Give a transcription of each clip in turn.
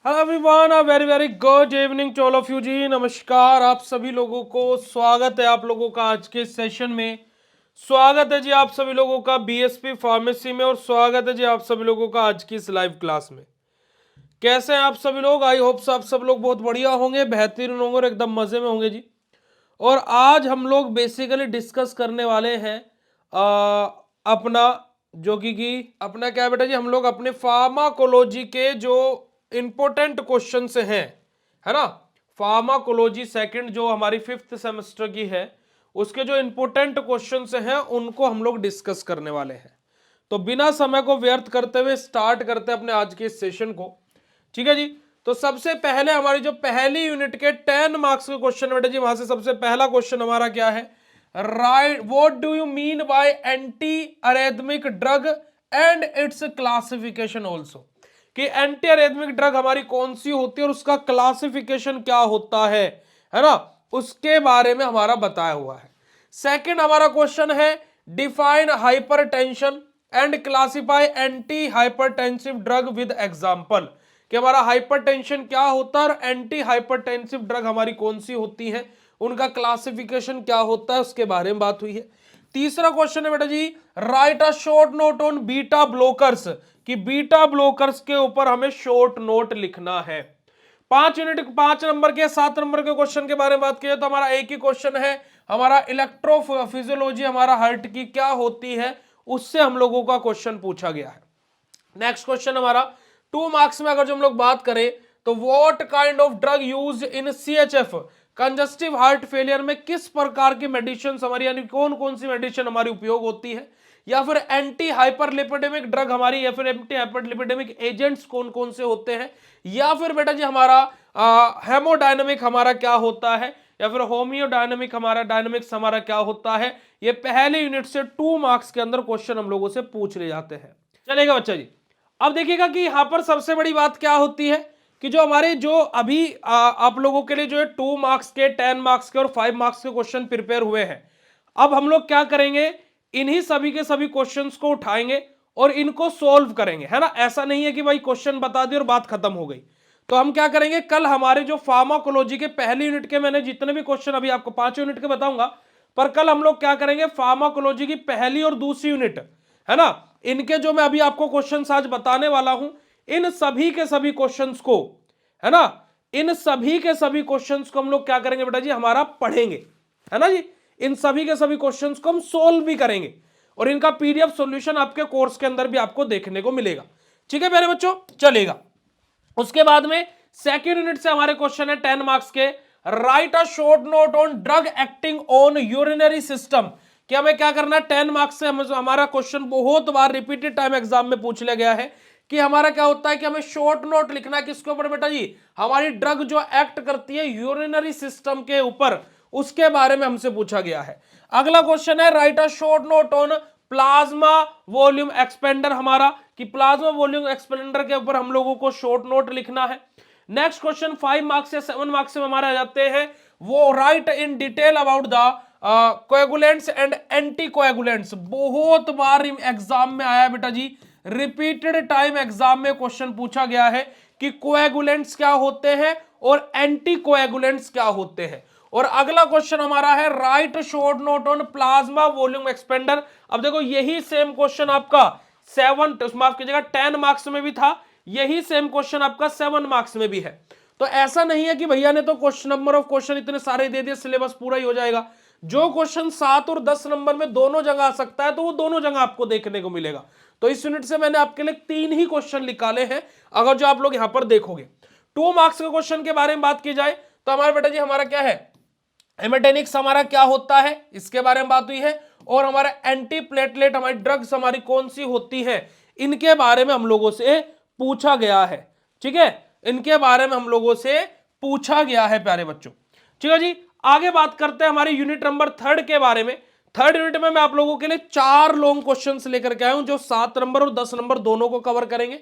Hello everyone, a very very good evening to all of you ji. नमस्कार आप सभी लोगों को, स्वागत है आप लोगों का आज के सेशन में। स्वागत है जी आप सभी लोगों का बीएसपी फार्मेसी में, और स्वागत है जी आप सभी लोगों का आज की इस लाइव क्लास में। कैसे हैं आप सभी लोग? आई होप आप सब लोग बहुत बढ़िया होंगे, बेहतरीन होंगे और एकदम मजे में होंगे जी। और आज हम लोग बेसिकली डिस्कस करने वाले हैं अपना जो कि अपना क्या है बेटा जी, हम लोग अपने फार्माकोलॉजी के जो इंपॉर्टेंट क्वेश्चन से हैं, है ना। फार्माकोलॉजी सेकंड जो हमारी 5th सेमेस्टर की है, उसके जो इंपॉर्टेंट क्वेश्चन से हैं उनको हम लोग डिस्कस करने वाले हैं। तो बिना समय को व्यर्थ करते हुए स्टार्ट करते हैं अपने आज के इस सेशन को। ठीक है जी। तो सबसे पहले हमारी जो पहली यूनिट के 10 मार्क्स के क्वेश्चन बेटा जी, वहां से सबसे पहला क्वेश्चन हमारा क्या है? Right, what do you mean by anti arrhythmic drug and its classification also, कि एंटी अरेथमिक ड्रग हमारी कौन सी होती है और उसका क्लासिफिकेशन क्या होता है ना, उसके बारे में हमारा बताया हुआ है। सेकंड हमारा क्वेश्चन है define hypertension and classify anti hypertensive drug with example, कि हमारा हाइपरटेंशन क्या होता है और एंटी हाइपरटेंसिव ड्रग हमारी कौन सी होती है, उनका क्लासिफिकेशन क्या होता है, उसके बारे में बात हुई है। तीसरा क्वेश्चन है बेटा जी, right a short note on beta blockers, कि बीटा ब्लोकर्स के ऊपर हमें शॉर्ट नोट लिखना है। 5 नंबर के 7 नंबर के क्वेश्चन के बारे में बात की तो हमारा एक ही क्वेश्चन है, हमारा इलेक्ट्रोफिजियोलॉजी हमारा हार्ट की क्या होती है, उससे हम लोगों का क्वेश्चन पूछा गया है। नेक्स्ट क्वेश्चन हमारा 2 मार्क्स में अगर जो हम लोग बात करें तो what kind of drug use in CHF congestive heart failure में किस प्रकार की मेडिसिन हमारी, यानी कौन कौन सी मेडिसिन हमारी उपयोग होती है, या फिर एंटी हाइपरलिपिडेमिक ड्रग हमारी, या फिर एंटी हाइपरलिपिडेमिक एजेंट्स कौन कौन से होते हैं, या फिर बेटा जी हमारा हेमोडायनेमिक हमारा क्या होता है, या फिर होम्योडायनेमिक हमारा डायनेमिक्स हमारा क्या होता है। ये पहले यूनिट से 2 मार्क्स के अंदर क्वेश्चन हम लोगों से पूछ ले जाते हैं। चलेगा बच्चा जी। अब देखिएगा कि यहां पर सबसे बड़ी बात क्या होती है कि जो हमारे जो अभी आप लोगों के लिए जो है 2 मार्क्स के, 10 मार्क्स के और 5 मार्क्स के क्वेश्चन प्रिपेयर हुए हैं। अब हम लोग क्या करेंगे, इन्हीं सभी के सभी क्वेश्चंस को उठाएंगे और इनको सोल्व करेंगे, है ना। ऐसा नहीं है कि भाई क्वेश्चन बता दिए और बात खत्म हो गई। तो हम क्या करेंगे, कल हमारे जो फार्माकोलॉजी के पहली यूनिट के, मैंने जितने भी क्वेश्चन अभी आपको 5 यूनिट के बताऊंगा, पर कल हम लोग क्या करेंगे, फार्माकोलॉजी की पहली और दूसरी यूनिट, है ना, इनके जो मैं अभी आपको क्वेश्चंस आज बताने वाला हूं, इन सभी के सभी क्वेश्चंस को, है ना, इन सभी के सभी क्वेश्चंस को हम लोग क्या करेंगे बेटा जी, हमारा पढ़ेंगे, है ना जी। इन सभी के सभी क्वेश्चंस को हम सोल्व भी करेंगे और इनका पीडीएफ सॉल्यूशन आपके कोर्स के अंदर भी आपको देखने को मिलेगा। ठीक है प्यारे बच्चों, चलेगा। उसके बाद में सेकेंड यूनिट से हमारे क्वेश्चन है 10 मार्क्स के, right a short note on drug acting on urinary system, कि हमें क्या करना है, 10 मार्क्स से हमारा क्वेश्चन बहुत बार रिपीटेड टाइम एग्जाम में पूछ लिया गया है कि हमारा क्या होता है कि हमें शॉर्ट नोट लिखना है किसके ऊपर बेटा जी, हमारी ड्रग जो एक्ट करती है यूरिनरी सिस्टम के ऊपर, उसके बारे में हमसे पूछा गया है। अगला क्वेश्चन है right a short note on plasma volume expander, हमारा कि प्लाज्मा वॉल्यूम एक्सपेंडर के ऊपर हम लोगों को शॉर्ट नोट लिखना है। नेक्स्ट क्वेश्चन 5 मार्क्स या 7 मार्क्स में हमारे आ जाते हैं, वो right in detail about the coagulants and anti coagulants. बहुत बार एग्जाम में आया बेटा जी, रिपीटेड टाइम एग्जाम में क्वेश्चन पूछा गया है कि कोएगुलेंट्स क्या होते हैं और एंटी कोएगुलेंट्स क्या होते हैं। और अगला क्वेश्चन हमारा है right short note on plasma volume expander. अब देखो यही सेम क्वेश्चन आपका 7 मार्क्स की जगह 10 मार्क्स में भी था, यही सेम क्वेश्चन आपका 7 मार्क्स में भी है। तो ऐसा नहीं है कि भैया ने तो क्वेश्चन नंबर ऑफ क्वेश्चन इतने सारे दे दिए सिलेबस पूरा ही हो जाएगा। जो क्वेश्चन 7 और 10 नंबर में दोनों जगह आ सकता है तो वो दोनों जगह आपको देखने को मिलेगा। तो इस यूनिट से मैंने आपके लिए 3 ही क्वेश्चन निकाले हैं, अगर जो आप लोग यहां पर देखोगे। 2 मार्क्स के क्वेश्चन के बारे में बात की जाए तो हमारे बेटा जी हमारा क्या है, हेमेटेनिक्स हमारा क्या होता है इसके बारे में बात हुई है, और हमारा एंटी प्लेटलेट हमारी ड्रग्स हमारी कौन सी होती है, इनके बारे में हम लोगों से पूछा गया है। ठीक है, इनके बारे में हम लोगों से पूछा गया है प्यारे बच्चों। ठीक है जी, आगे बात करते हैं हमारी यूनिट नंबर 3 के बारे में। थर्ड यूनिट में मैं आप लोगों के लिए 4 लॉन्ग क्वेश्चंस लेकर के आया हूं जो 7 नंबर और 10 नंबर दोनों को कवर करेंगे।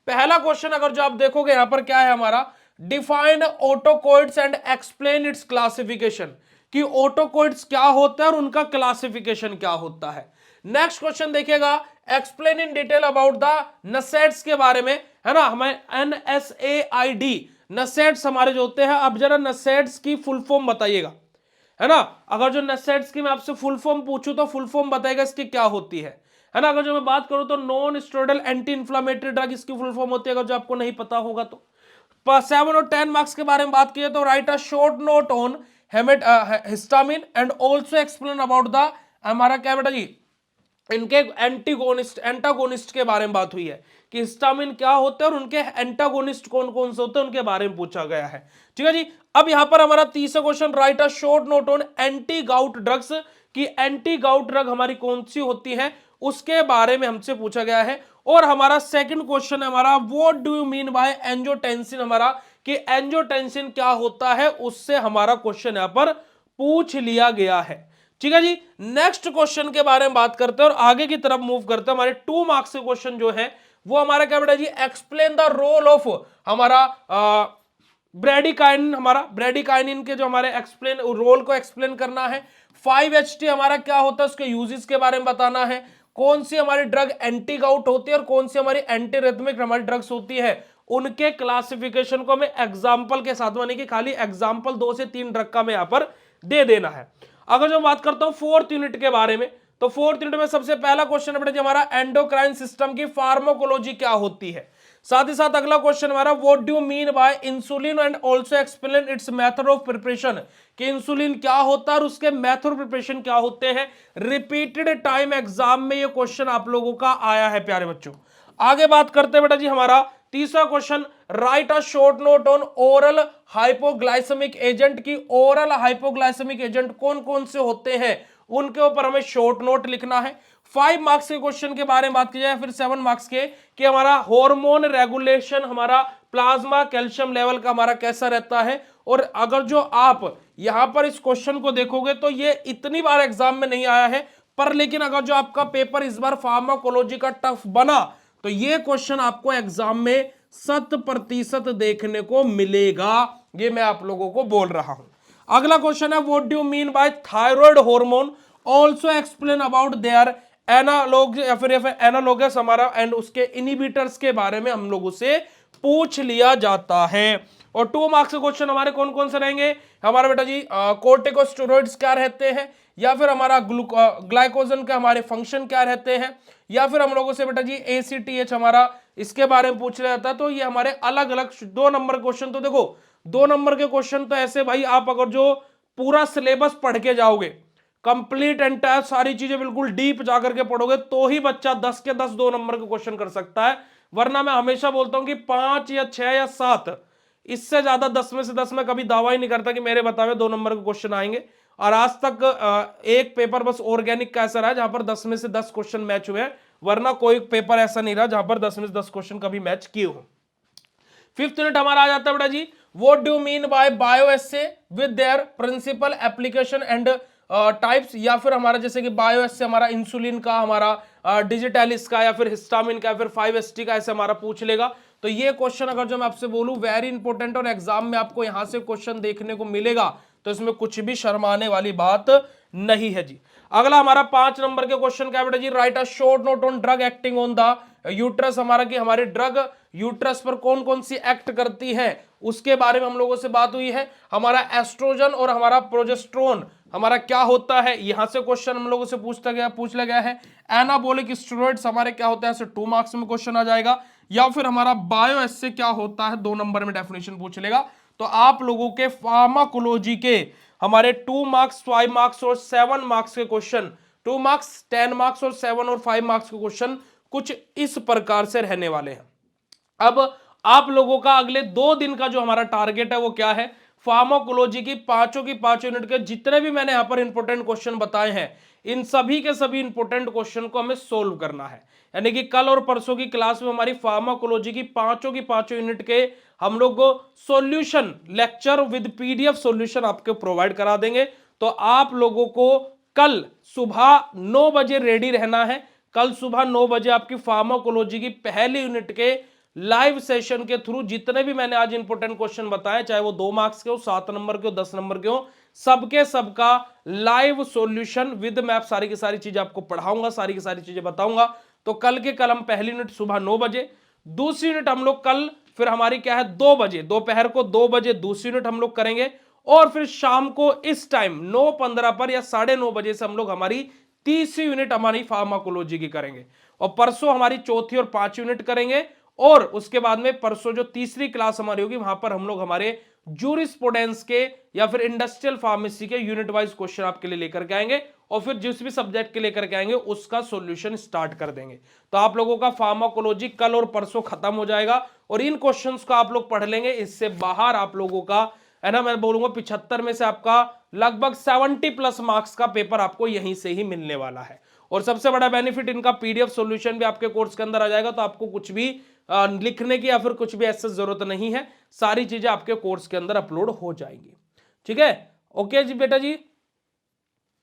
पहला क्वेश्चन अगर जो आप देखोगे यहां पर क्या है हमारा, define ऑटोकॉइड्स and explain it's classification, कि ऑटोकॉइड्स क्या होता है और उनका क्लासिफिकेशन क्या होता है। नेक्स्ट क्वेश्चन देखिएगा, explain in detail about the NSAIDs के बारे में, है ना, हमें NSAID नसेट्स हमारे जो होते हैं। अब जरा नसेट्स की फुल फॉर्म बताइएगा, है ना। अगर जो नसेट्स की मैं आपसे फुल फॉर्म पूछूं तो फुल फॉर्म बताएगा इसकी क्या होती है ना। अगर जो मैं बात करूं तो non steroidal anti inflammatory drug इसकी फुल फॉर्म होती है, अगर जो आपको नहीं पता होगा तो। 7 और 10 मार्क्स के बारे में बात की तो right a short note on histamine and also explain about the, हमारा क्या बेटा जी, इनके एंटागोनिस्ट के बारे में बात हुई है कि हिस्टामिन क्या होते हैं और उनके एंटागोनिस्ट कौन कौन से होते हैं उनके बारे में पूछा गया है। ठीक है जी। अब यहां पर हमारा तीसरा question, write a short note on anti gout drugs, कि एंटी गाउट ड्रग हमारी कौन सी होती है उसके बारे में हमसे पूछा गया है। और हमारा सेकंड क्वेश्चन है हमारा, what do you mean bye angiotensin, हमारा कि एंजियोटेंसिन क्या होता है, उससे हमारा क्वेश्चन यहां पर पूछ लिया गया है। ठीक है जी। नेक्स्ट क्वेश्चन के बारे में बात करते हैं और आगे की तरफ मूव करते हैं। हमारे 2 मार्क्स के क्वेश्चन जो है वो हमारा क्या बेटा जी, एक्सप्लेन द रोल ऑफ, हमारा ब्रेडिकाइनिन, हमारा ब्रेडिकाइनिन के जो हमारे एक्सप्लेन रोल को एक्सप्लेन करना है। 5-HT हमारा क्या होता है उसके यूजेस के बारे में बताना है। कौन सी हमारी ड्रग एंटी गाउट होती है और कौन सी हमारी एंटी रिथमिक हमारी ड्रग्स होती है, उनके क्लासिफिकेशन को हमें एग्जांपल के साथ, माने कि खाली एग्जांपल 2 से 3 ड्रग का मैं यहां पर दे देना है। अगर जो बात करता हूं 4th यूनिट के बारे में, तो 4th यूनिट में सबसे पहला क्वेश्चन है बेटा जी हमारा, एंडोक्राइन सिस्टम की फार्माकोलॉजी क्या होती है। साथ ही साथ अगला क्वेश्चन हमारा, what do you mean bye insulin and also explain it's method of preparation, कि इंसुलिन क्या होता है और उसके मेथड ऑफ प्रिपरेशन क्या होते हैं। रिपीटेड टाइम एग्जाम में ये क्वेश्चन आप लोगों का आया है प्यारे बच्चों। आगे बात करते हैं बेटा जी हमारा तीसरा question, write a short note on oral hypoglycaemic agent, की ओरल हाइपोग्लाइसेमिक एजेंट कौन कौन से होते हैं उनके ऊपर हमें शॉर्ट नोट लिखना है। 5 मार्क्स के क्वेश्चन के बारे में बात की जाए, फिर 7 मार्क्स के कि हमारा हार्मोन रेगुलेशन, हमारा प्लाज्मा कैल्शियम लेवल का हमारा कैसा रहता है। और अगर जो आप यहां पर इस क्वेश्चन को देखोगे तो ये इतनी बार एग्जाम में नहीं आया है, पर लेकिन अगर जो आपका पेपर इस बार फार्माकोलॉजी का टफ बना तो ये क्वेश्चन आपको एग्जाम में 100% देखने को मिलेगा, ये मैं आप लोगों को बोल रहा हूं। अगला क्वेश्चन है, what do you mean by thyroid hormone, also explain about their analogue या फिर एनालॉगस, हमारा एंड उसके इनहिबिटर्स के बारे में हम लोगों से पूछ लिया जाता है। और 2 मार्क्स के क्वेश्चन हमारे कौन कौन से रहेंगे, हमारा बेटा जी कोर्टिकोस्टेरॉइड्स क्या रहते हैं, या फिर हमारा ग्लाइकोजन का हमारे फंक्शन क्या रहते हैं, या फिर हम लोगों से बेटा जी ACTH हमारा इसके बारे में पूछ लिया जाता है। तो ये हमारे अलग अलग 2 नंबर क्वेश्चन, तो देखो 2 नंबर के क्वेश्चन तो ऐसे भाई, आप अगर जो पूरा सिलेबस पढ़ के जाओगे, कंप्लीट एंटायर सारी चीजें बिल्कुल डीप जाकर के पढ़ोगे तो ही बच्चा 10 के 10 2 नंबर के क्वेश्चन कर सकता है। वरना मैं हमेशा बोलता हूं कि 5 या 6 या 7, इससे ज्यादा 10 में से 10 में कभी दावा ही नहीं करता कि मेरे बताए 2 नंबर के क्वेश्चन आएंगे। और आज तक एक पेपर बस ऑर्गेनिक का ऐसा रहा जहां पर 10 में से 10 क्वेश्चन मैच हुए, वरना कोई पेपर ऐसा नहीं रहा जहां पर 10 में से 10 क्वेश्चन कभी मैच किए हो। 5th यूनिट हमारा आ जाता है बेटा जी, what do mean by bioassay with their principle application and types, या फिर हमारा जैसे कि बायो एसे हमारा इंसुलिन का, हमारा डिजिटलिस का, या फिर हिस्टामिन का, या फिर 5-HT का, ऐसे हमारा पूछ लेगा। तो ये क्वेश्चन अगर जो मैं आपसे बोलूं वेरी इंपॉर्टेंट और एग्जाम में आपको यहां से क्वेश्चन देखने को मिलेगा, तो इसमें कुछ भी शर्माने वाली बात नहीं है जी। अगला हमारा 5 नंबर के क्वेश्चन क्या बेटा जी, right a short note on drug acting on the uterus, हमारा कि हमारे ड्रग यूट्रस पर कौन कौन सी एक्ट करती है उसके बारे में हम लोगों से बात हुई है। हमारा एस्ट्रोजन और हमारा प्रोजेस्टेरोन हमारा क्या होता है, यहां से क्वेश्चन हम लोगों से पूछ लिया गया है। एनाबॉलिक स्टेरॉइड्स हमारे क्या होता है, ऐसे 2 मार्क्स में क्वेश्चन आ जाएगा। या फिर हमारा बायो एसे क्या होता है, 2 नंबर में डेफिनेशन पूछ लेगा। तो आप लोगों के फार्माकोलॉजी के हमारे 2 मार्क्स 5 मार्क्स और 7 मार्क्स के क्वेश्चन, 2 मार्क्स 10 मार्क्स और 7 और 5 मार्क्स के क्वेश्चन कुछ इस प्रकार से रहने वाले हैं। अब आप लोगों का अगले 2 दिन का जो हमारा टारगेट है वो क्या है, फार्माकोलॉजी की पांचों यूनिट के जितने भी मैंने यहां पर इंपॉर्टेंट क्वेश्चन बताए हैं, इन सभी के सभी इंपॉर्टेंट क्वेश्चन को हमें सोल्व करना है। यानी कि कल और परसों की क्लास में हमारी फार्माकोलॉजी की पांचों यूनिट के हम लोग solution lecture with PDF solution आपको प्रोवाइड करा देंगे। तो आप लोगों को कल सुबह 9 बजे रेडी रहना है। कल सुबह 9 बजे आपकी फार्माकोलॉजी की पहली यूनिट के लाइव सेशन के थ्रू जितने भी मैंने आज इंपॉर्टेंट क्वेश्चन बताए, चाहे वो 2 मार्क्स के हो, 7 नंबर के हो, 10 नंबर के हो, सबके सबका लाइव सॉल्यूशन विद मैप, सारी की सारी चीजें आपको पढ़ाऊंगा, सारी की सारी चीजें बताऊंगा। तो कल के कल हम पहली यूनिट सुबह 9 बजे, दूसरी यूनिट हम लोग कल फिर हमारी क्या है 2 बजे, दोपहर को 2 बजे दूसरी यूनिट हम लोग करेंगे। और फिर शाम को इस टाइम 9:15 पर या 9:30 बजे से हम लोग हमारी तीसरी यूनिट हमारी फार्माकोलॉजी की करेंगे। और परसों हमारी चौथी और पांचवी यूनिट करेंगे। और उसके बाद में परसों जो तीसरी क्लास हमारी होगी वहां पर हम लोग हमारे जूरिस्प्रूडेंस के या फिर इंडस्ट्रियल फार्मेसी के यूनिट वाइज क्वेश्चन आपके लिए लेकर के आएंगे। और फिर जिस भी सब्जेक्ट के लेकर के आएंगे उसका सॉल्यूशन स्टार्ट कर देंगे। तो आप लोगों का फार्माकोलॉजी कल और परसों खत्म हो जाएगा और इन क्वेश्चंस को आप लोग पढ़ लेंगे। इससे बाहर आप लोगों का है ना, मैं बोलूंगा 75 में से आपका लगभग 70+ मार्क्स का पेपर आपको यहीं से ही मिलने वाला है। और सबसे बड़ा बेनिफिट इनका पीडीएफ सॉल्यूशन भी आपके कोर्स के अंदर आ जाएगा। तो आपको कुछ भी लिखने की या फिर कुछ भी ऐसे जरूरत नहीं है, सारी चीजें आपके कोर्स के अंदर अपलोड हो जाएंगी। ठीक है, ओके जी बेटा जी।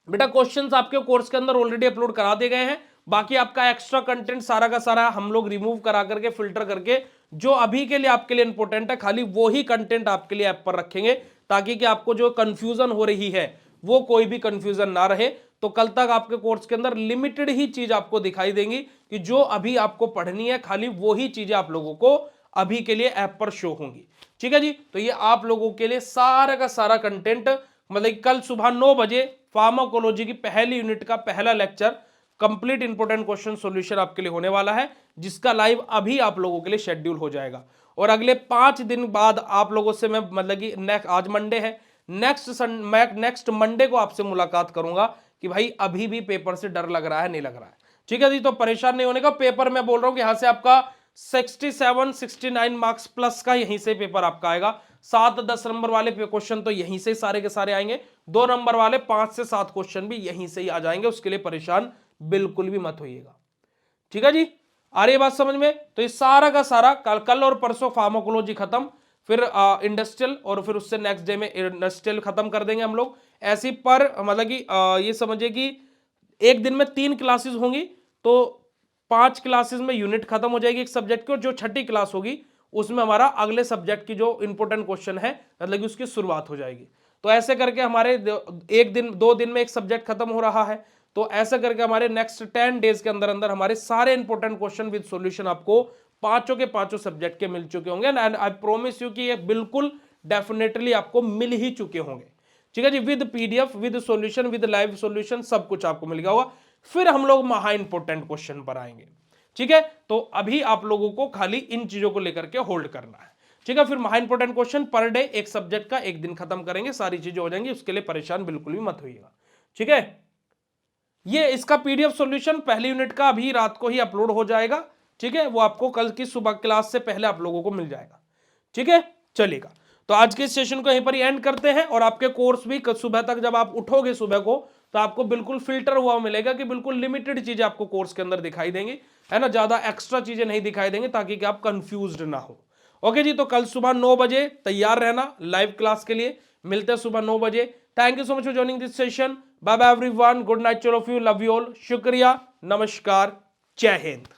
बेटा क्वेश्चंस आपके कोर्स के अंदर ऑलरेडी अपलोड करा दिए गए हैं। बाकी आपका एक्स्ट्रा कंटेंट सारा का सारा हम लोग रिमूव करा करके फिल्टर करके जो अभी के लिए आपके लिए इंपॉर्टेंट है खाली वो ही कंटेंट आपके लिए ऐप पर रखेंगे, ताकि कि आपको जो कंफ्यूजन हो रही है वो कोई भी कंफ्यूजन ना रहे। तो कल तक आपके कोर्स के अंदर लिमिटेड ही चीज आपको दिखाई देंगी कि जो अभी आपको पढ़नी है खाली वो ही चीजें आप लोगों को अभी के लिए ऐप पर शो होंगी। ठीक है जी, तो ये आप लोगों के लिए सारा का सारा कंटेंट मतलब कल सुबह 9 बजे फार्माकोलॉजी की पहली यूनिट का पहला lecture complete important question solution आपके लिए होने वाला है, जिसका लाइव अभी आप लोगों के लिए शेड्यूल हो जाएगा। और अगले 5 दिन बाद आप लोगों से मैं मतलब कि आज मंडे है, नेक्स्ट मंडे को आपसे मुलाकात करूंगा कि भाई अभी भी पेपर से डर लग रहा है नहीं लग रहा है। ठीक है जी, तो परेशान नहीं होने का। पेपर मैं बोल रहा हूं कि यहां से आपका 67-69 मार्क्स प्लस का यहीं से पेपर आपका आएगा। 7-10 नंबर वाले क्वेश्चन तो यहीं से सारे के सारे आएंगे। 2 नंबर वाले 5 से 7 क्वेश्चन भी यहीं से ही आ जाएंगे। उसके लिए परेशान बिल्कुल भी मत होइएगा। ठीक है जी, आ रही है बात समझ में? तो ये सारा का सारा कल और परसों फार्माकोलॉजी खत्म, फिर इंडस्ट्रियल और फिर उससे नेक्स्ट डे में इंडस्ट्रियल खत्म कर देंगे हम लोग। ऐसी पर मतलब कि ये समझिए कि एक दिन में 3 क्लासेस होंगी, तो 5 क्लासेस में यूनिट खत्म हो जाएगी एक सब्जेक्ट की। और जो छठी क्लास होगी उसमें हमारा अगले सब्जेक्ट की जो इंपॉर्टेंट क्वेश्चन है मतलब कि उसकी शुरुआत हो जाएगी। तो ऐसे करके हमारे एक दिन 2 दिन में एक सब्जेक्ट खत्म हो रहा है। तो ऐसा करके हमारे नेक्स्ट 10 डेज के अंदर अंदर हमारे सारे इंपॉर्टेंट क्वेश्चन विद सॉल्यूशन आपको पांचों के पांचों सब्जेक्ट के मिल चुके होंगे। एंड आई प्रॉमिस यू कि ये बिल्कुल डेफिनेटली आपको मिल ही चुके होंगे। ठीक है जी, with PDF with solution with live solution सब कुछ आपको मिल गया होगा। फिर हम लोग महा इंपॉर्टेंट क्वेश्चन पर आएंगे। ठीक है, तो अभी आप लोगों को खाली इन चीजों को लेकर के होल्ड करना है। ठीक है, फिर महा इंपॉर्टेंट क्वेश्चन पर डे एक सब्जेक्ट का एक दिन खत्म करेंगे, सारी चीजें हो जाएंगी। उसके लिए परेशान बिल्कुल भी मत होइएगा। ठीक है, ये इसका पीडीएफ सॉल्यूशन पहली यूनिट का अभी रात को ही अपलोड हो जाएगा। ठीक है, वो आपको कल की सुबह क्लास से पहले आप लोगों को मिल जाएगा। ठीक है, चलेगा। तो आज के सेशन को यहीं पर ही एंड करते हैं। और आपके कोर्स भी सुबह तक जब आप उठोगे सुबह को तो आपको बिल्कुल फिल्टर हुआ मिलेगा कि बिल्कुल लिमिटेड चीजें आपको कोर्स के अंदर दिखाई देंगी, है ना, ज्यादा एक्स्ट्रा चीजें नहीं दिखाई देंगी, ताकि कि आप कंफ्यूज्ड ना हो। ओके जी, तो कल सुबह 9 बजे तैयार रहना लाइव क्लास के लिए। मिलते हैं सुबह 9 बजे। Thank you so much for joining this session. Bye bye everyone, good night all of you, love you all, शुक्रिया, नमस्कार, जय हिंद।